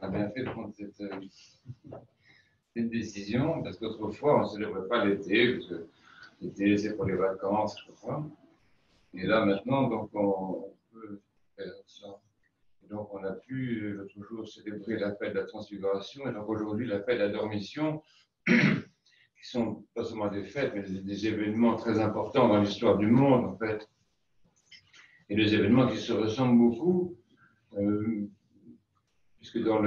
a bien fait de prendre cette décision, parce qu'autrefois, on ne célébrait pas l'été, parce que l'été, c'est pour les vacances, etc. Et là, maintenant, donc, on peut faire ça. Et donc, on a pu l'autre jour célébrer la fête de la Transfiguration, et donc aujourd'hui, la fête de la Dormition, qui sont pas seulement des fêtes, mais des événements très importants dans l'histoire du monde, en fait. Et des événements qui se ressemblent beaucoup, puisque dans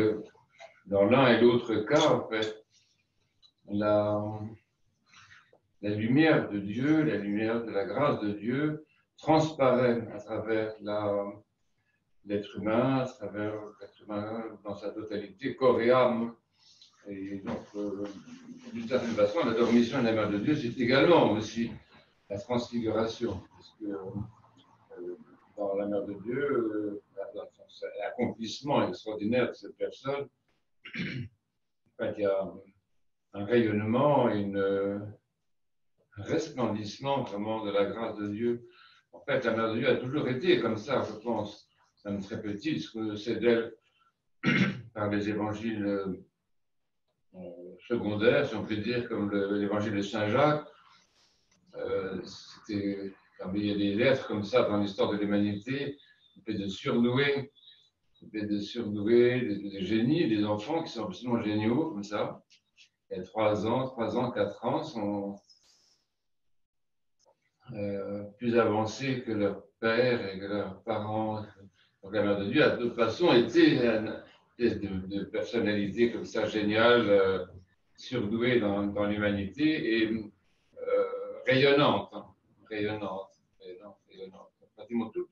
l'un et l'autre cas, en fait, la lumière de Dieu, la lumière de la grâce de Dieu transparaît à travers l'être humain, à travers l'être humain dans sa totalité, corps et âme. Et donc, d'une certaine façon, la dormition de la mère de Dieu, c'est également aussi la transfiguration, parce que dans la mère de Dieu, l'accomplissement extraordinaire de cette personne, en fait, il y a un rayonnement et un resplendissement vraiment de la grâce de Dieu. En fait, la mère de Dieu a toujours été comme ça, je pense, même très petite, ce que c'est d'elle par les évangiles secondaires, si on peut dire, comme l'évangile de Saint Jacques. Il y a des lettres comme ça dans l'histoire de l'humanité, de surdoués, des génies, des enfants qui sont absolument géniaux, comme ça. Il y a 3 ans, 4 ans, sont plus avancés que leurs pères et que leurs parents. Donc la mère de Dieu a de toute façon été de personnalité comme ça géniale, surdouée dans l'humanité et rayonnante. Pratiquement tous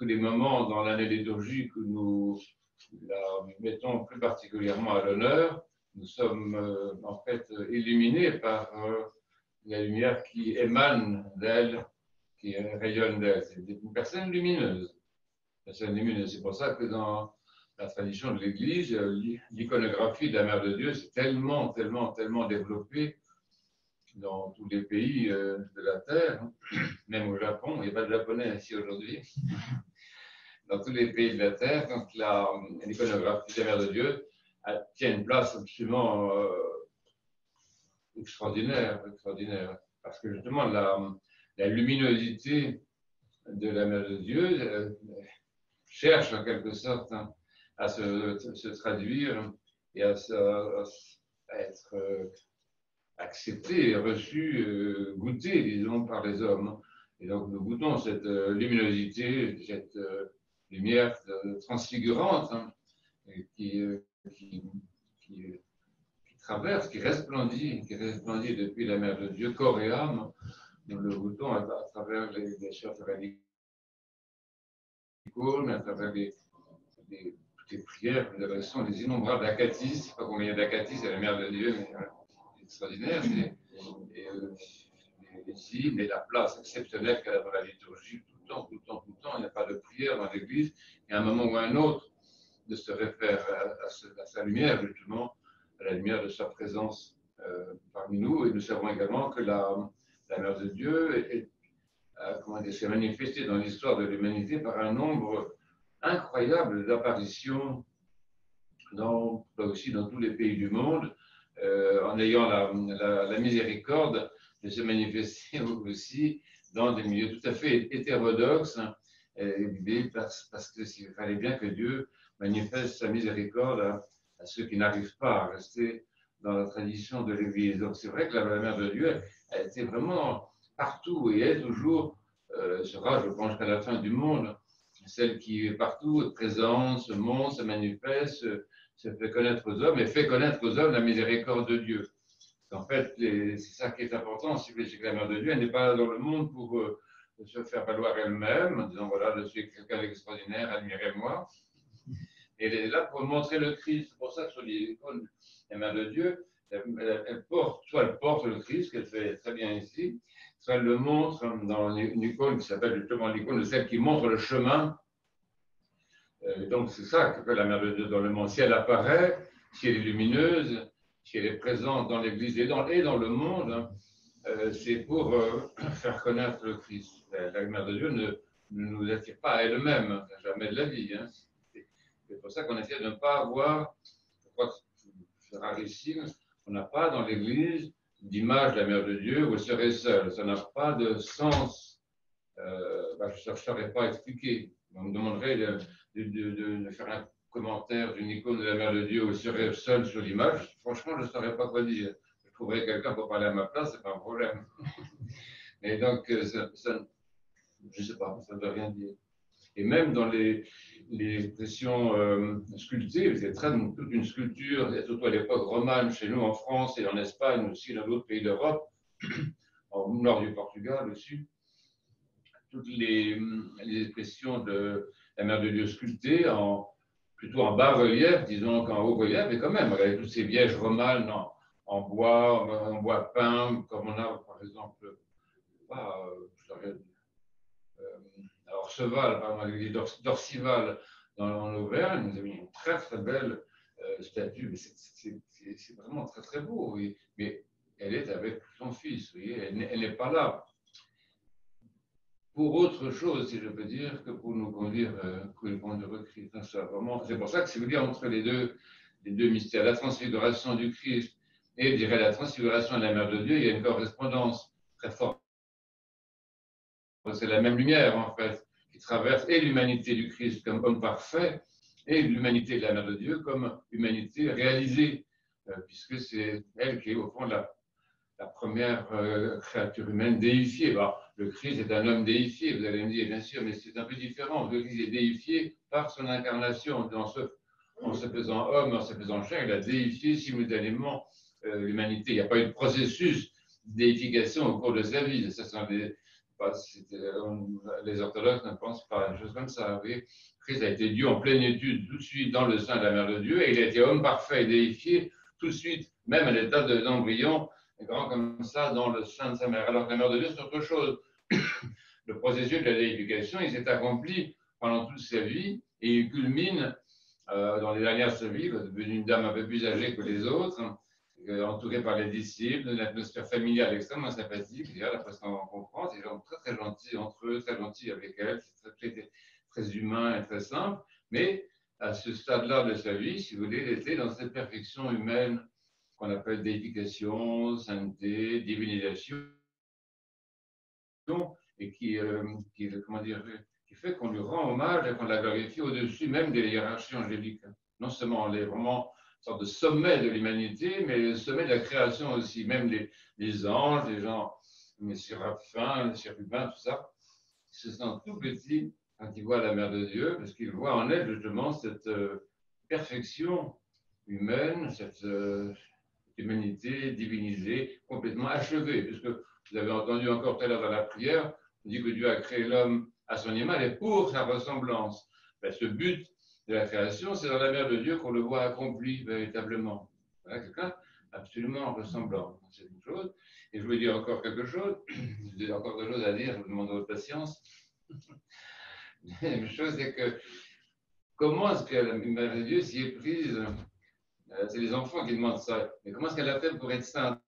les moments dans l'année liturgique où nous la mettons plus particulièrement à l'honneur, nous sommes en fait illuminés par la lumière qui émane d'elle, qui rayonne d'elle. C'est une personne lumineuse. C'est pour ça que dans la tradition de l'Église, l'iconographie de la Mère de Dieu, c'est tellement développé dans tous les pays de la Terre, même au Japon. Il n'y a pas de japonais ici aujourd'hui. Dans tous les pays de la Terre, quand l'iconographie de la Mère de Dieu tient une place absolument extraordinaire. Parce que justement, la luminosité de la Mère de Dieu cherche en quelque sorte à se traduire et à être accepté, reçu, goûté, disons, par les hommes. Et donc nous goûtons cette luminosité, cette lumière transfigurante qui traverse, qui resplendit depuis la Mère de Dieu, corps et âme. Nous le goûtons à travers les chefs radicaux, mais à travers les prières, les orations, les innombrables acatis. Je ne sais pas combien il y a d'acatis à la Mère de Dieu, mais c'est extraordinaire. Les hymnes et la place exceptionnelle qu'elle a dans la liturgie, tout le temps. Il n'y a pas de prière dans l'Église. Et à un moment ou à un autre, de se référer à sa lumière, justement, à la lumière de sa présence parmi nous. Et nous savons également que la Mère de Dieu s'est manifestée dans l'histoire de l'humanité par un nombre incroyable d'apparitions aussi dans tous les pays du monde, en ayant la miséricorde de se manifester aussi dans des milieux tout à fait hétérodoxes, parce qu'il fallait bien que Dieu manifeste sa miséricorde à ceux qui n'arrivent pas à rester dans la tradition de l'Église. Donc c'est vrai que la Mère de Dieu, elle était vraiment partout et elle toujours sera, je pense, jusqu'à la fin du monde, celle qui est partout, est présente, se montre, se manifeste, se fait connaître aux hommes et fait connaître aux hommes la miséricorde de Dieu. En fait, c'est ça qui est important, c'est que la Mère de Dieu, elle n'est pas dans le monde pour se faire valoir elle-même, en disant voilà, je suis quelqu'un d'extraordinaire, admirez-moi. Elle est là pour montrer le Christ. C'est pour ça que sur l'icône, la Mère de Dieu, elle porte le Christ, qu'elle fait très bien ici, soit elle le montre dans une icône qui s'appelle justement l'icône de celle qui montre le chemin. Donc c'est ça que fait la Mère de Dieu dans le monde. Si elle apparaît, si elle est lumineuse, si elle est présente dans l'Église et dans le monde, c'est pour faire connaître le Christ. La Mère de Dieu ne nous attire pas à elle-même, jamais de la vie. C'est pour ça qu'on essaie de ne pas avoir, je crois que c'est rarissime, on n'a pas dans l'Église d'image de la Mère de Dieu où elle serait seule. Ça n'a pas de sens. Je ne saurais pas expliquer. On me demanderait de faire un commentaire d'une icône de la Mère de Dieu où elle serait seule sur l'image. Franchement, je ne saurais pas quoi dire. Je trouverais quelqu'un pour parler à ma place, ce n'est pas un problème. Et donc, je ne sais pas, ça ne veut rien dire. Et même dans les expressions sculptées, c'est toute une sculpture, surtout à l'époque romane, chez nous en France et en Espagne, aussi dans d'autres pays d'Europe, au nord du Portugal aussi, toutes les expressions de la Mère de Dieu sculptées, plutôt en bas-relief, disons qu'en haut-relief, mais quand même, avec toutes ces vierges romanes en bois peint, comme on a par exemple, Orceval, par exemple, d'Orcival en Auvergne, nous avons une très très belle statue, mais c'est vraiment très très beau, oui. Mais elle est avec son fils, vous voyez, elle n'est pas là pour autre chose, si je peux dire, que pour nous conduire au Christ. C'est pour ça que si vous voulez, entre les deux mystères, la transfiguration du Christ et, je dirais, la transfiguration de la Mère de Dieu, il y a une correspondance très forte. C'est la même lumière, en fait, qui traverse et l'humanité du Christ comme homme parfait et l'humanité de la Mère de Dieu comme humanité réalisée, puisque c'est elle qui est, au fond, la première créature humaine déifiée. Bon, le Christ est un homme déifié, vous allez me dire, bien sûr, mais c'est un peu différent. Le Christ est déifié par son incarnation, en se faisant homme, en se faisant chair, il a déifié simultanément l'humanité. Il n'y a pas eu de processus de déification au cours de sa vie. Ça sont les orthodoxes ne pensent pas à une chose comme ça. Oui. Christ a été Dieu en plénitude tout de suite dans le sein de la Mère de Dieu, et il a été homme parfait et déifié tout de suite, même à l'état d'embryon, grand comme ça, dans le sein de sa mère. Alors que la Mère de Dieu, c'est autre chose. Le processus de la déification, il s'est accompli pendant toute sa vie, et il culmine dans les dernières vies, devenue une dame un peu plus âgée que les autres, entourée par les disciples, d'une atmosphère familiale extrêmement sympathique, d'après ce qu'on comprend, des gens très très gentils entre eux, très gentils avec elle, très humain et très simple, mais à ce stade-là de sa vie, si vous voulez, elle était dans cette perfection humaine qu'on appelle déification, sainteté, divinisation, et qui fait qu'on lui rend hommage et qu'on la glorifie au-dessus même des hiérarchies angéliques. Non seulement elle est vraiment une sorte de sommet de l'humanité, mais le sommet de la création aussi. Même les anges, les gens, les séraphins, les chérubins, tout ça, ils se sentent tout petits quand ils voient la Mère de Dieu, parce qu'ils voient en elle justement cette perfection humaine, cette humanité divinisée, complètement achevée, puisque vous avez entendu encore tout à l'heure dans la prière, on dit que Dieu a créé l'homme à son image et pour sa ressemblance. Ben, ce but de la création, c'est dans la Mère de Dieu qu'on le voit accompli véritablement. Voilà, quelqu'un absolument ressemblant. C'est une chose. Et je voulais dire encore quelque chose. J'ai encore des choses à dire, je vous demande votre patience. Une chose, c'est que comment est-ce que la Mère de Dieu s'y est prise? C'est les enfants qui demandent ça. Mais comment est-ce qu'elle a fait pour être sainte?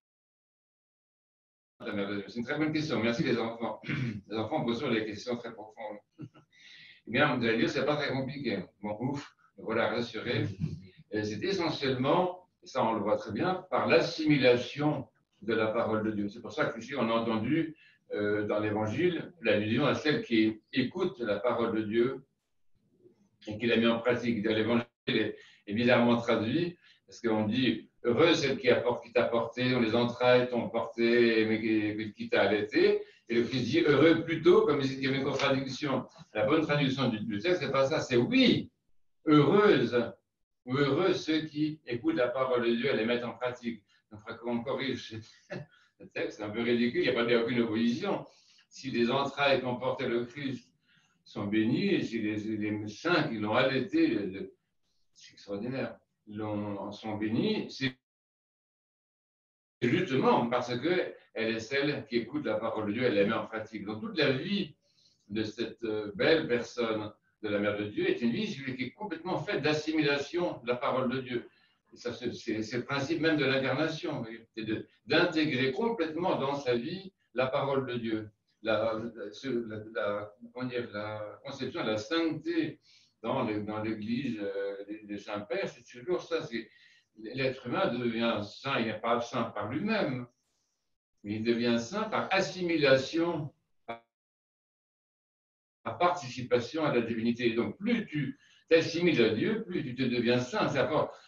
C'est une très bonne question. Merci les enfants. Les enfants posent toujours des questions très profondes. Eh bien, vous allez dire, c'est pas très compliqué. Bon, ouf, voilà, rassuré. C'est essentiellement, et ça on le voit très bien, par l'assimilation de la parole de Dieu. C'est pour ça qu'ici on a entendu dans l'Évangile l'allusion à celle qui écoute la parole de Dieu et qui l'a mis en pratique. L'Évangile est bizarrement traduit parce qu'on dit heureuse celle qui t'a porté, dont les entrailles t'ont porté, mais qui t'a allaité. Et le Christ dit heureux plutôt, comme s'il y avait une contradiction. La bonne traduction du texte, c'est pas ça, c'est oui, heureuse, ou heureux ceux qui écoutent la parole de Dieu et les mettent en pratique. Donc, il faudra qu'on corrige le texte, c'est un peu ridicule, il n'y a pas aucune opposition. Si les entrailles qu'ont porté le Christ sont bénies, et si les saints qui l'ont allaité, c'est extraordinaire, sont bénis, c'est justement parce qu'elle est celle qui écoute la parole de Dieu, elle la met en pratique. Donc toute la vie de cette belle personne de la Mère de Dieu est une vie qui est complètement faite d'assimilation de la parole de Dieu. Et ça, c'est le principe même de l'incarnation, c'est d'intégrer complètement dans sa vie la parole de Dieu. La conception de la sainteté dans l'Église des saints-pères, c'est toujours ça. L'être humain devient saint, il n'est pas saint par lui-même, mais il devient saint par assimilation, par participation à la divinité. Donc plus tu t'assimiles à Dieu, plus tu te deviens saint.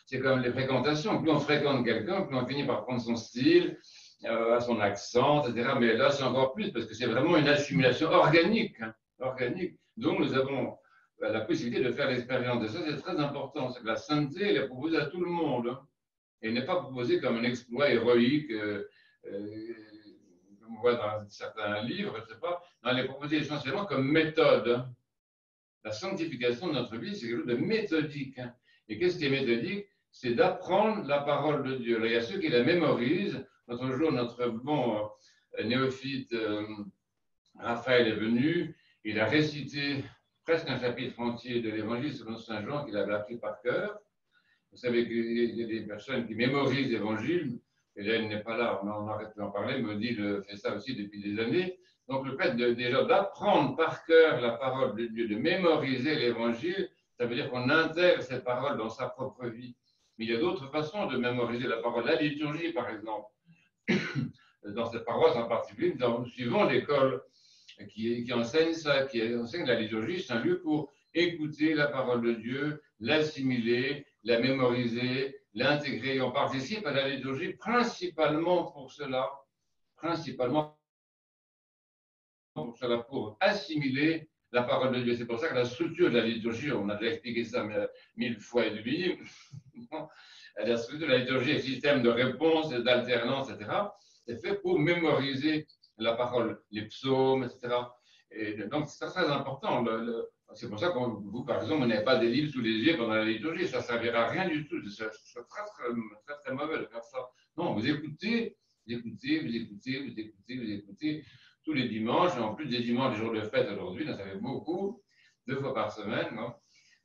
C'est comme les fréquentations. Plus on fréquente quelqu'un, plus on finit par prendre son style, à son accent, etc. Mais là, c'est encore plus, parce que c'est vraiment une assimilation organique. Hein, organique. Donc nous avons la possibilité de faire l'expérience de ça. C'est très important. C'est que la sainteté, elle est proposée à tout le monde. Hein, et n'est pas proposée comme un exploit héroïque, comme on voit dans certains livres, je ne sais pas. Non, elle est proposée essentiellement comme méthode. Hein. La sanctification de notre vie, c'est quelque chose de méthodique. Hein. Et qu'est-ce qui est méthodique? C'est d'apprendre la parole de Dieu. Là, il y a ceux qui la mémorisent. L'autre jour, notre bon néophyte Raphaël est venu. Il a récité presque un chapitre entier de l'Évangile selon Saint Jean qu'il avait appris par cœur. Vous savez qu'il y a des personnes qui mémorisent l'Évangile. Hélène n'est pas là, mais on aurait pu en parler. Odile fait ça aussi depuis des années. Donc, le fait déjà d'apprendre par cœur la parole de Dieu, de mémoriser l'Évangile, ça veut dire qu'on intègre cette parole dans sa propre vie. Mais il y a d'autres façons de mémoriser la parole. La liturgie, par exemple. Dans cette paroisse en particulier, nous suivons l'école qui enseigne ça, qui enseigne la liturgie. C'est un lieu pour écouter la parole de Dieu, l'assimiler, la mémoriser, l'intégrer. On participe à la liturgie principalement pour cela, pour assimiler la parole de Dieu. C'est pour ça que la structure de la liturgie, on a déjà expliqué ça 1000 fois et demi, la structure de la liturgie est un système de réponse, d'alternance, etc. C'est fait pour mémoriser la parole, les psaumes, etc. Et donc, c'est très important. C'est pour ça que vous, par exemple, vous n'avez pas des livres sous les yeux pendant la liturgie. Ça ne servira à rien du tout. C'est très mauvais de faire ça. Non, vous écoutez tous les dimanches. Et en plus des dimanches, les jours de fête aujourd'hui, ça fait beaucoup, 2 fois par semaine. Non,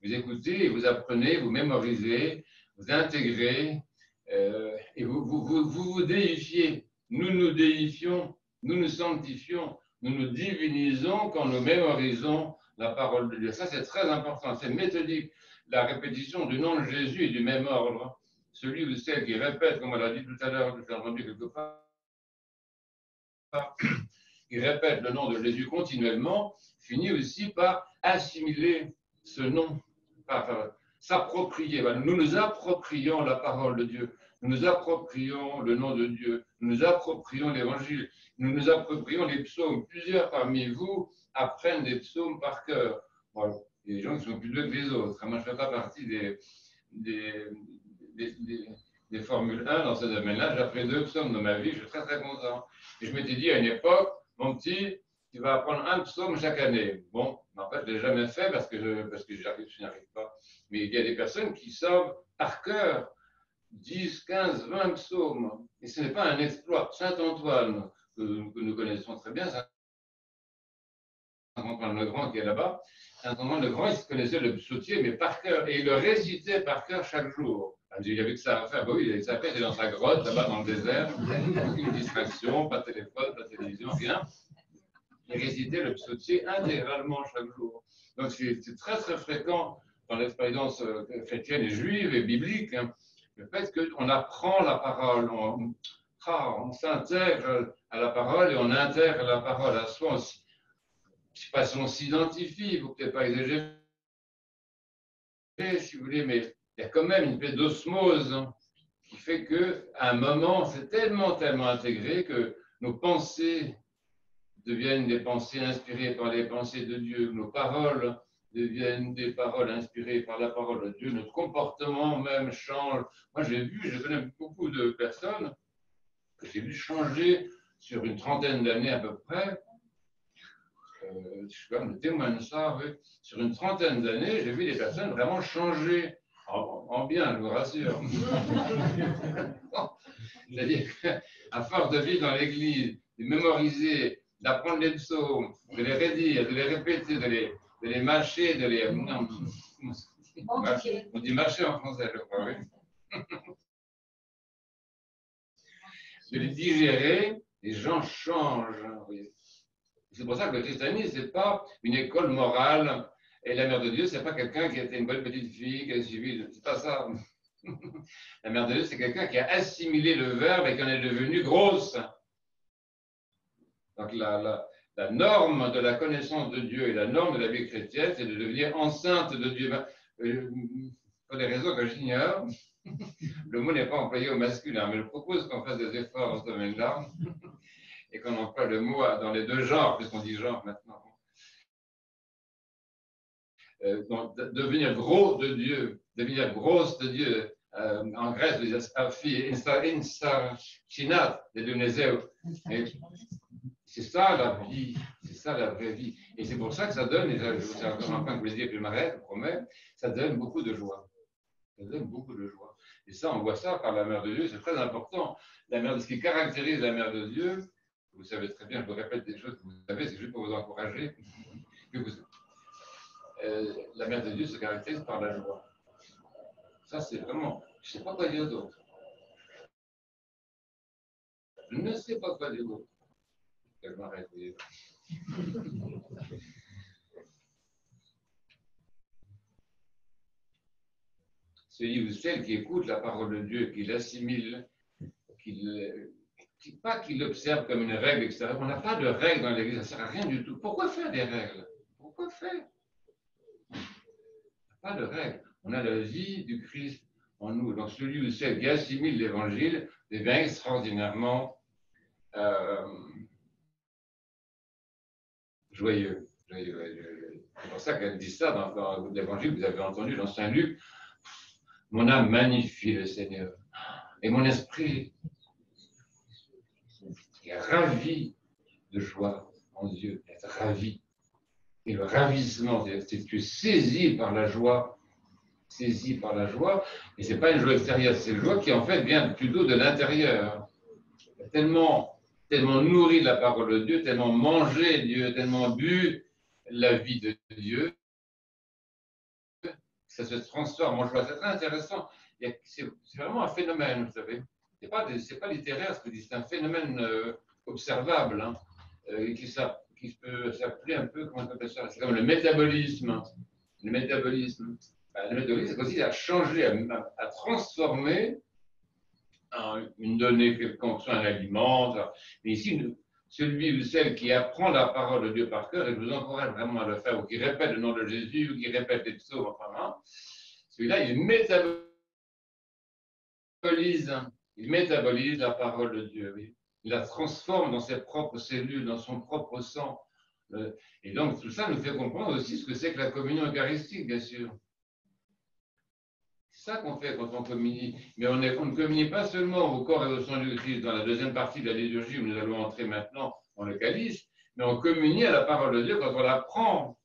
vous écoutez et vous apprenez, vous mémorisez, vous intégrez et vous déifiez. Nous nous déifions, nous nous sanctifions, nous nous divinisons quand nous mémorisons la parole de Dieu. Ça, c'est très important, c'est méthodique. La répétition du nom de Jésus est du même ordre. Celui ou celle qui répète, comme on l'a dit tout à l'heure, j'ai entendu quelque part, qui répète le nom de Jésus continuellement, finit aussi par assimiler ce nom, par s'approprier. Nous nous approprions la parole de Dieu, nous nous approprions le nom de Dieu, nous nous approprions l'Évangile, nous nous approprions les psaumes. Plusieurs parmi vous apprennent des psaumes par cœur. Bon, il y a des gens qui sont plus doués que les autres. Moi, je ne fais pas partie des Formules 1 dans ce domaine-là. J'ai appris 2 psaumes dans ma vie, je suis très très content. Et je m'étais dit à une époque, mon petit, tu vas apprendre un psaume chaque année. Bon, en fait, je ne l'ai jamais fait parce que je n'y arrive pas. Mais il y a des personnes qui savent par cœur 10, 15, 20 psaumes. Et ce n'est pas un exploit. Saint Antoine, que nous connaissons très bien, Saint Antoine le Grand qui est là-bas, Saint Antoine le Grand, il connaissait le psautier, mais par cœur. Et il le récitait par cœur chaque jour. Il avait que ça à faire. Bah oui, il avait que ça à faire. Il était dans sa grotte, là-bas dans le désert. Aucune distraction, pas de téléphone, pas de télévision, rien. Il récitait le psautier intégralement chaque jour. Donc c'est très très fréquent dans l'expérience chrétienne et juive et biblique, hein, le fait qu'on apprend la parole, on s'intègre à la parole et on intègre la parole à soi. Je ne sais pas si on s'identifie, il ne faut peut-être pas exagérer, si vous voulez, mais il y a quand même une espèce d'osmose, hein, qui fait qu'à un moment, c'est tellement intégré que nos pensées deviennent des pensées inspirées par les pensées de Dieu, nos paroles deviennent des paroles inspirées par la parole de Dieu, notre comportement même change. Moi, je connais beaucoup de personnes que j'ai vu changer sur une trentaine d'années à peu près. Je suis quand même le témoin de ça, oui. Sur une trentaine d'années, j'ai vu des personnes vraiment changer, en bien, je vous rassure. C'est-à-dire qu'à force de vivre dans l'église, de mémoriser, d'apprendre les psaumes, de les redire, de les répéter, de les mâcher, de les... On dit mâcher en français, je crois, oui. De les digérer, les gens changent. Oui. C'est pour ça que le christianisme, ce n'est pas une école morale Et la mère de Dieu, c'est pas quelqu'un qui était une bonne petite fille, qui a suivi, c'est pas ça. La mère de Dieu, c'est quelqu'un qui a assimilé le verbe et qui en est devenu grosse. Donc la norme de la connaissance de Dieu et la norme de la vie chrétienne, c'est de devenir enceinte de Dieu. Pour des raisons que j'ignore, le mot n'est pas employé au masculin, mais je propose qu'on fasse des efforts dans ce domaine-là et qu'on emploie le mot dans les deux genres, puisqu'on dit genre maintenant. Donc, devenir gros de Dieu, devenir grosse de Dieu. En Grèce, vous dites Afi, Insarchinat, de Dunezeu. C'est ça la vie, c'est ça la vraie vie. Et c'est pour ça que ça donne, et c'est encore un point que je voulais dire, puis je m'arrête, je promets, ça donne beaucoup de joie. Ça donne beaucoup de joie. Et ça, on voit ça par la mère de Dieu, c'est très important. La mère, ce qui caractérise la mère de Dieu, vous savez très bien, je vous répète des choses que vous savez, c'est juste pour vous encourager. La mère de Dieu se caractérise par la joie. Ça, c'est vraiment, je ne sais pas quoi dire d'autre. Je ne sais pas quoi dire d'autre. Je m'arrête. Celui ou celle qui écoute la parole de Dieu, qui l'assimile, pas qu'il l'observe comme une règle, etc. On n'a pas de règles dans l'Église, ça ne sert à rien du tout. Pourquoi faire des règles? Pourquoi faire? Pas de règles. On a la vie du Christ en nous. Donc celui ou celle qui assimile l'Évangile devient extraordinairement joyeux. C'est pour ça qu'elle dit ça dans l'Évangile, vous avez entendu dans Saint Luc. Mon âme magnifie le Seigneur. Et mon esprit est ravi de joie en Dieu, être ravi. Et le ravissement, c'est que tu es saisi par la joie, et ce n'est pas une joie extérieure, c'est une joie qui en fait vient plutôt de l'intérieur. Tellement nourri de la parole de Dieu, tellement mangé Dieu, tellement bu la vie de Dieu, ça se transforme en joie. C'est très intéressant. C'est vraiment un phénomène, vous savez. C'est pas littéraire ce que je dis, c'est un phénomène observable hein, qui peut s'appeler un peu, comment on appelle ça? C'est comme le métabolisme. Le métabolisme, c'est aussi à changer, à transformer une donnée quelconque, soit un aliment. Mais ici, celui ou celle qui apprend la parole de Dieu par cœur, et je vous encourage vraiment à le faire, ou qui répète le nom de Jésus, ou qui répète les psaumes, enfin, hein, celui-là, il métabolise la parole de Dieu. Oui. Il la transforme dans ses propres cellules, dans son propre sang. Et donc, tout ça nous fait comprendre aussi ce que c'est que la communion eucharistique, bien sûr. C'est ça qu'on fait quand on communie. Mais on ne communie pas seulement au corps et au sang du Christ dans la deuxième partie de la liturgie où nous allons entrer maintenant dans le calice, mais on communie à la parole de Dieu quand on l'apprend.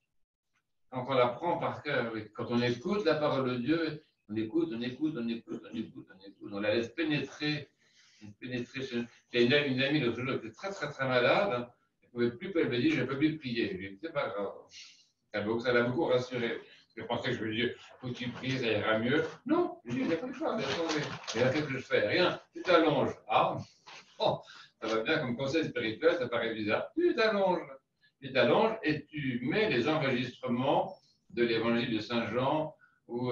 Quand on l'apprend par cœur. Quand on écoute la parole de Dieu, on écoute, on la laisse pénétrer. J'ai une amie l'autre jour qui était très malade. Elle ne pouvait plus, elle me dit, je ne peux plus prier. Je lui ai dit, c'est pas grave. Ça l'a beaucoup rassuré. Je pensais que je lui disais, faut que tu pries, ça ira mieux. Non, je lui dis, il n'y a pas le choix, laisse tomber. Et là, qu'est-ce que je fais? Rien, tu t'allonges. Ah, oh, ça va bien comme conseil spirituel, ça paraît bizarre. Tu t'allonges et tu mets les enregistrements de l'évangile de Saint Jean ou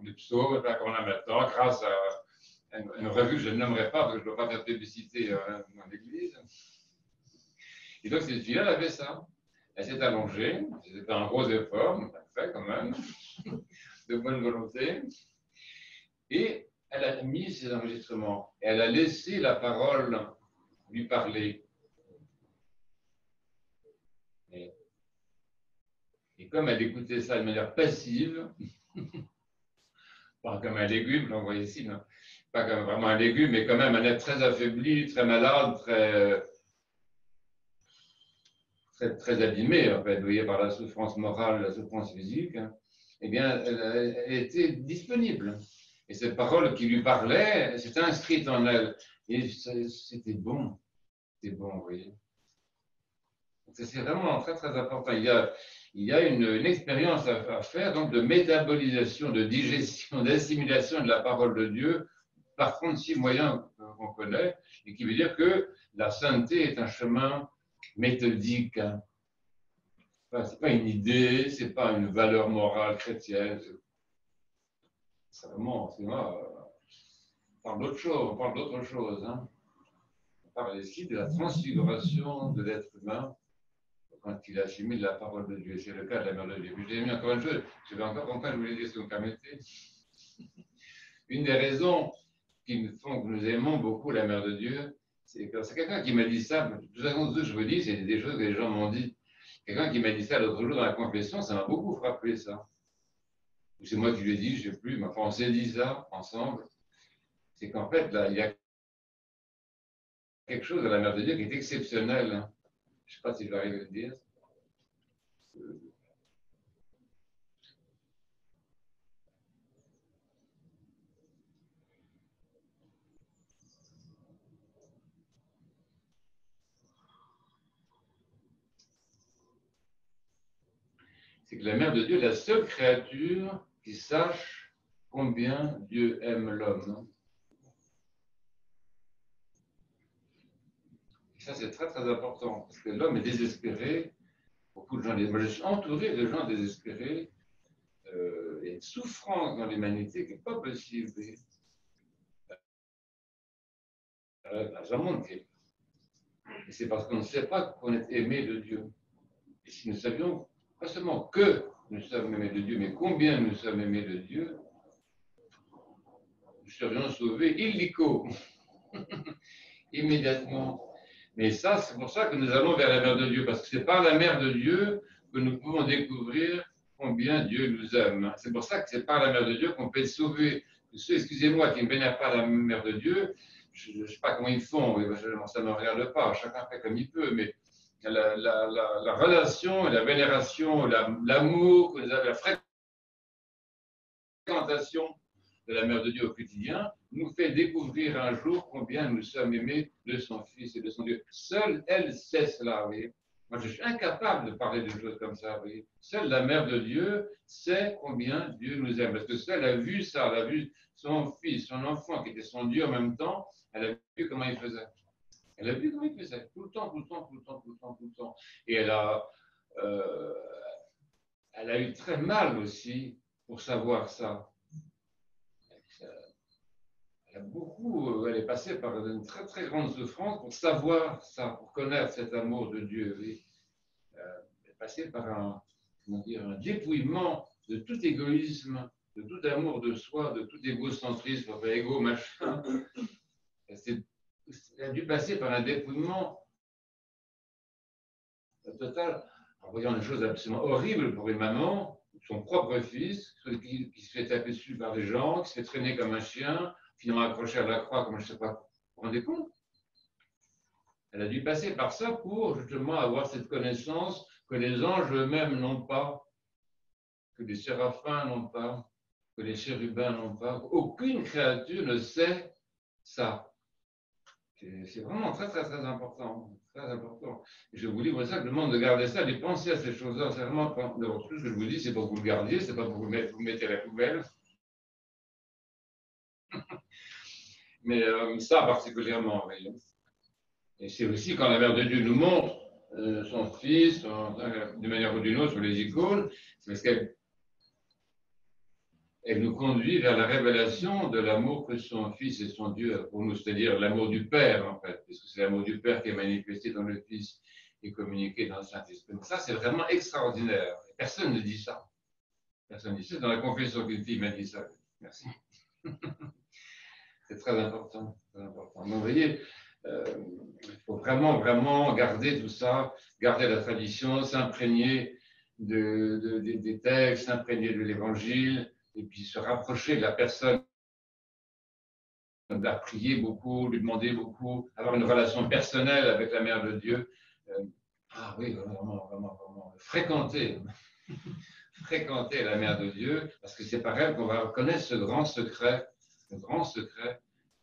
des psaumes, comme on a maintenant, grâce à une revue que je ne nommerai pas parce que je ne dois pas faire publicité dans l'église. Et donc, cette fille-là, elle avait ça. Elle s'est allongée, c'était un gros effort, mais fait quand même, de bonne volonté. Et elle a mis ses enregistrements. Et elle a laissé la parole lui parler. Et comme elle écoutait ça de manière passive, pas comme un légume, j'en vois ici, non, pas comme vraiment un légume, mais quand même un être très affaibli, très malade, très abîmée, en fait, vous voyez, par la souffrance morale, la souffrance physique, hein, eh bien, elle était disponible. Et cette parole qui lui parlait, s'était inscrite en elle. Et c'était bon. C'était bon, vous voyez. C'est vraiment très important. Il y a une expérience à faire, donc, de métabolisation, de digestion, d'assimilation de la parole de Dieu par 36 moyens qu'on connaît, et qui veut dire que la sainteté est un chemin méthodique. Hein. c'est pas une idée, c'est pas une valeur morale chrétienne. C'est vraiment, on parle d'autre chose, on parle d'autre chose. Hein. On parle ici de la transfiguration de l'être humain quand il assimile la parole de Dieu. C'est le cas de la mère de Dieu. J'ai mis encore une chose, je vais encore comprendre, je voulais dire ce que vous permettez. Une des raisons qui font que nous aimons beaucoup la mère de Dieu, c'est quelqu'un qui m'a dit ça, de toute façon, ce que je vous dis, c'est des choses que les gens m'ont dit. Quelqu'un qui m'a dit ça l'autre jour dans la confession, ça m'a beaucoup frappé, ça. C'est moi qui lui ai dit, je ne sais plus, mais enfin, on s'est dit ça ensemble. C'est qu'en fait, là, il y a quelque chose à la mère de Dieu qui est exceptionnel. Hein. Je ne sais pas si j'arrive à le dire. C'est que la mère de Dieu est la seule créature qui sache combien Dieu aime l'homme. Ça, c'est très, très important, parce que l'homme est désespéré. Beaucoup de gens, moi, je suis entouré de gens désespérés et une souffrance dans l'humanité qui n'est pas possible. Ça montre. Et c'est parce qu'on ne sait pas qu'on est aimé de Dieu. Et si nous savions pas seulement que nous sommes aimés de Dieu, mais combien nous sommes aimés de Dieu, nous serions sauvés illico, immédiatement. Mais ça, c'est pour ça que nous allons vers la mère de Dieu, parce que c'est par la mère de Dieu que nous pouvons découvrir combien Dieu nous aime. C'est pour ça que c'est par la mère de Dieu qu'on peut être sauvé. Ceux, excusez-moi, qui ne vénèrent pas la mère de Dieu, je ne sais pas comment ils font, ça ne me regarde pas, chacun fait comme il peut, mais la relation, la vénération, l'amour, la fréquentation de la mère de Dieu au quotidien nous fait découvrir un jour combien nous sommes aimés de son Fils et de son Dieu. Seule elle sait cela, vous voyez. Moi, je suis incapable de parler de choses comme ça, vous voyez. Seule la mère de Dieu sait combien Dieu nous aime, parce que seule a vu ça, elle a vu son Fils, son enfant, qui était son Dieu en même temps, elle a vu comment il faisait. Elle a vu comment il faisait, tout le temps, tout le temps, tout le temps, tout le temps, tout le temps. Et euh, elle a eu très mal aussi pour savoir ça. Elle est passée par une très très grande souffrance pour savoir ça, pour connaître cet amour de Dieu. Oui. Elle est passée par un dépouillement de tout égoïsme, de tout amour de soi, de tout égocentrisme, enfin égo, machin. Elle a dû passer par un dépouillement total, en voyant des choses absolument horribles pour une maman, son propre fils, qui se fait taper dessus par des gens, qui se fait traîner comme un chien, finalement accroché à la croix, comme je ne sais pas. Vous vous rendez compte? Elle a dû passer par ça pour justement avoir cette connaissance que les anges eux-mêmes n'ont pas, que les séraphins n'ont pas, que les chérubins n'ont pas. Aucune créature ne sait ça. C'est vraiment très, très, très important. Très important. Et je vous livre ça, je vous demande de garder ça, de penser à ces choses-là. C'est vraiment, tout ce que je vous dis, c'est pour que vous le gardiez, c'est pas pour que vous mettez à la poubelle. Mais ça particulièrement, oui. Et c'est aussi quand la mère de Dieu nous montre son Fils, d'une manière ou d'une autre, sur les icônes, c'est parce qu'elle nous conduit vers la révélation de l'amour que son Fils et son Dieu a pour nous, c'est-à-dire l'amour du Père, en fait, puisque c'est l'amour du Père qui est manifesté dans le Fils et communiqué dans le Saint-Esprit. Ça, c'est vraiment extraordinaire. Personne ne dit ça. Personne ne dit ça. Dans la confession qu'une fille m'a dit ça. Merci. C'est très important. Très important. Donc, vous voyez, il faut vraiment, vraiment garder tout ça, garder la tradition, s'imprégner des textes, s'imprégner de l'Évangile, et puis se rapprocher de la personne, la prier beaucoup, lui demander beaucoup, avoir une relation personnelle avec la Mère de Dieu. Ah oui, vraiment, vraiment, vraiment. Fréquenter la Mère de Dieu, parce que c'est par elle qu'on va connaître ce grand secret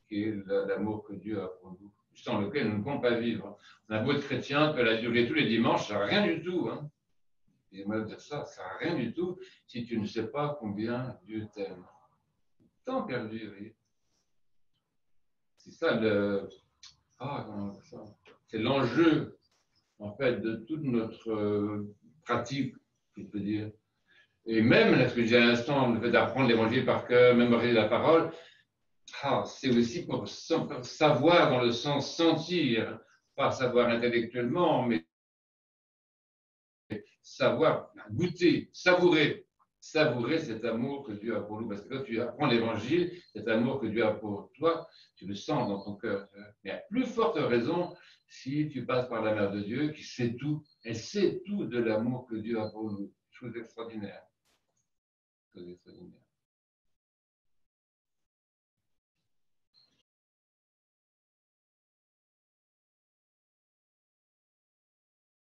qui est l'amour que Dieu a pour nous, sans lequel nous ne pouvons pas vivre. On a beau être chrétien, peut la durer tous les dimanches, ça ne sert à rien du tout. Hein. Excusez-moi de dire ça, ça ne sert à rien du tout si tu ne sais pas combien Dieu t'aime. Tant perdu, oui. C'est ça comment on dit ça? C'est l'enjeu, en fait, de toute notre pratique, je peux dire. Et même, ce que j'ai à l'instant, le fait d'apprendre l'évangile par cœur, mémoriser la parole, c'est aussi pour savoir dans le sens sentir, pas savoir intellectuellement, mais savoir goûter, savourer cet amour que Dieu a pour nous. Parce que quand tu apprends l'évangile, cet amour que Dieu a pour toi, tu le sens dans ton cœur. Mais à plus forte raison, si tu passes par la Mère de Dieu, qui sait tout, elle sait tout de l'amour que Dieu a pour nous. Chose extraordinaire. Chose extraordinaire.